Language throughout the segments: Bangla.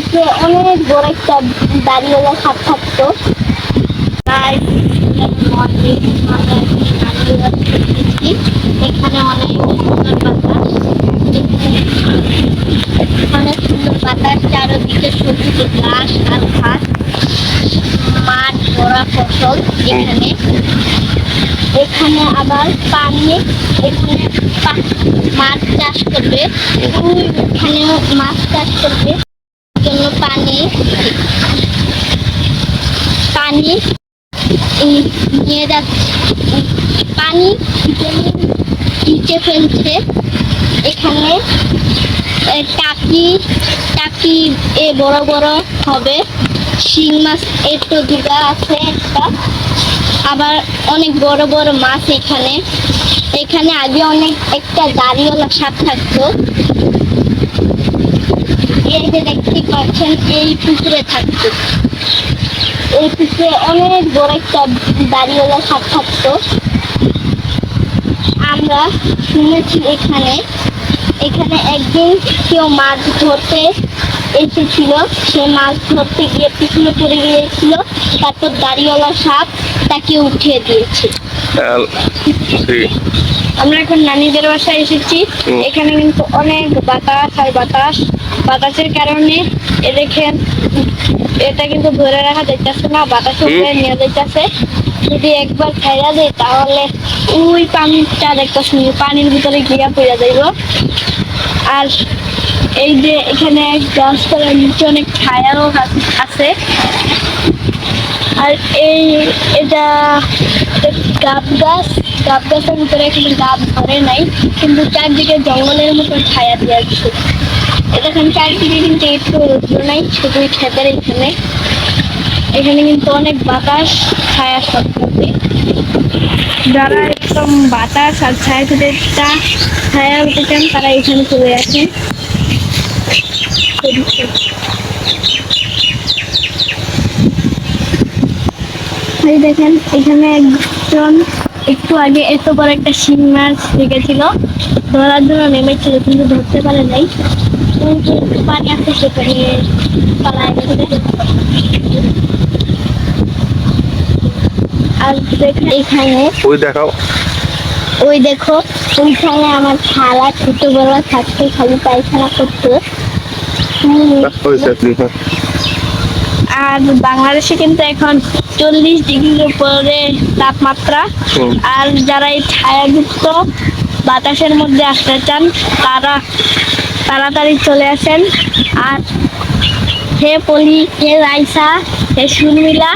পিছে অনেক বড় একটা দাড়িওয়ালা সাপ থাকতো। তাই এখানে অনেক সুন্দর বাতাস, অনেক সুন্দর বাতাস, চারদিকে সবুজ ঘাস আর ঘাস, মাঠ ভরা ফসল। এখানে এখানে আবার পানি, এখানে মাছ চাষ করবে, এখানেও মাছ চাষ করবে জন্য পানি পানি নিয়ে যাচ্ছে, পানি নিচে ফেলছে। এখানে টাকি টাকি বড় বড় হবে, শিং মাছ একটু দুটা আছে একটা, আবার অনেক বড় বড় মাছ। এখানে এখানে আগে অনেক একটা দাড়িওয়ালা সাপ থাকতো। এই যে দেখতে পাচ্ছেন এই পুকুরে থাকতো, এই পুকুরে অনেক বড় একটা দাড়িওয়ালা সাপ থাকতো। আমরা শুনেছি এখানে একদিন কেউ মাছ ধরতে এসেছিল, সে মাছ ধরতে গিয়ে পিছনে পড়ে গিয়েছিল, তারপর দাড়িওয়ালা সাপ তাকে উঠিয়ে দিয়েছে। আমরা এখন নানিদের বাসায় এসেছি। এখানে কিন্তু অনেক বাতাস আর বাতাসের কারণে দেখেন এটা কিন্তু ধরে রাখা যাইতেছে না, বাতাস উপরে নিয়ে যাইতেছে। যদি একবার খাইয়া দেয় তাহলে ওই পানিটা দেখতে শুনি পানির ভিতরে গিয়া পড়ে যাইব। আর এই যে এখানে গাছপালার নিচে অনেক ছায়াও আছে। আর এটা গাব গাছের ভিতরে এখানে গাব ধরে নাই, কিন্তু চারদিকে জঙ্গলের মতো ছায়া দিয়ে আছে। এখানে চারদিকে কিন্তু একটু রৌদ্র নাই, শুধু ক্ষেতের এখানে কিন্তু অনেক বাতাস ছায়া সব। যারা একদম বাতাস আর ছায়া উঠতে চান তারা এখানে চলে আসেন। এই দেখেন এখানে একজন একটু আগে এত বড় একটা শিং মাছ লেগেছিল, ধরার জন্য নেমেছিল কিন্তু ধরতে পারে নাই, পানি আসতে সেখানে পালায় গেছে। আর এখানে ওই দেখো ওইখানে আমার খালা ছোটবেলা থাকতে খালি পায়খানা করতো। আর বাংলাদেশে কিন্তু এখন 40 ডিগ্রির উপরে তাপমাত্রা। আর যারা এই ছায়াযুক্ত বাতাসের মধ্যে আসতে চান তারা তাড়াতাড়ি চলে আসেন। আর হে পলি, হে রাইসা, হে সুরমিলা,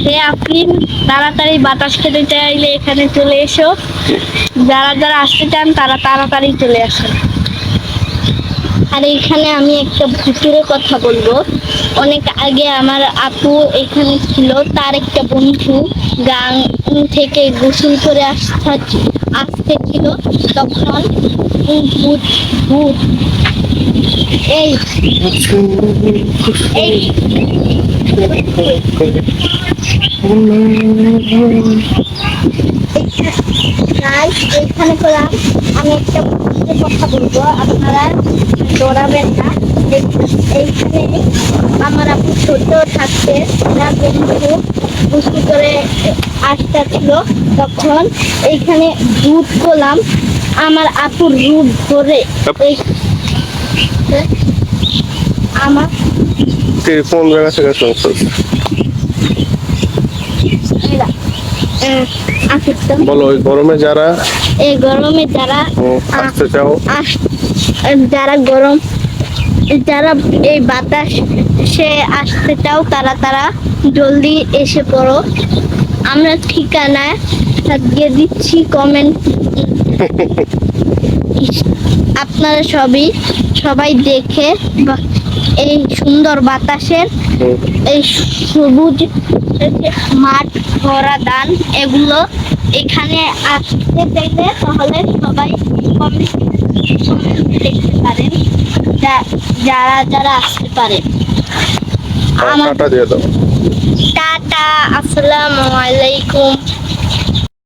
হে আফরিন, তাড়াতাড়ি বাতাস খেতে চাইলে এখানে চলে এসো। যারা আসতে চান তারা তাড়াতাড়ি চলে আসেন। আর এখানে আমি একটা ভুতুরে কথা বলবো। অনেক আগে আমার আপু এখানে ছিল, তার একটা বন্ধু গাং থেকে গোসল করে আসতেছিল, তখন ভূত এখানে করলাম। আমি একটা কথা বলবো, আপনারা ডরাবেন না। এইখানে আমার আপু ছোট থাকতে বন্ধু গোসল করে আসতেছিল, তখন এইখানে ভূত করলাম আমার আপুর রূপ ধরে আমার বলো গরমে যারা আসতে চাও, যারা এই বাতাসে আসতে চাও তারা জলদি এসে পড়ো। আমরা ঠিকানা দিয়ে দিচ্ছি কমেন্ট, আপনারা সবাই দেখে এই সুন্দর বাতাসের, এই সবুজ মাঠ ভরা ধান, এগুলো এখানে আসতে চাইলে তাহলে সবাই দেখতে পারেন, যারা আসতে পারেন। টাটা, আসসালামু আলাইকুম।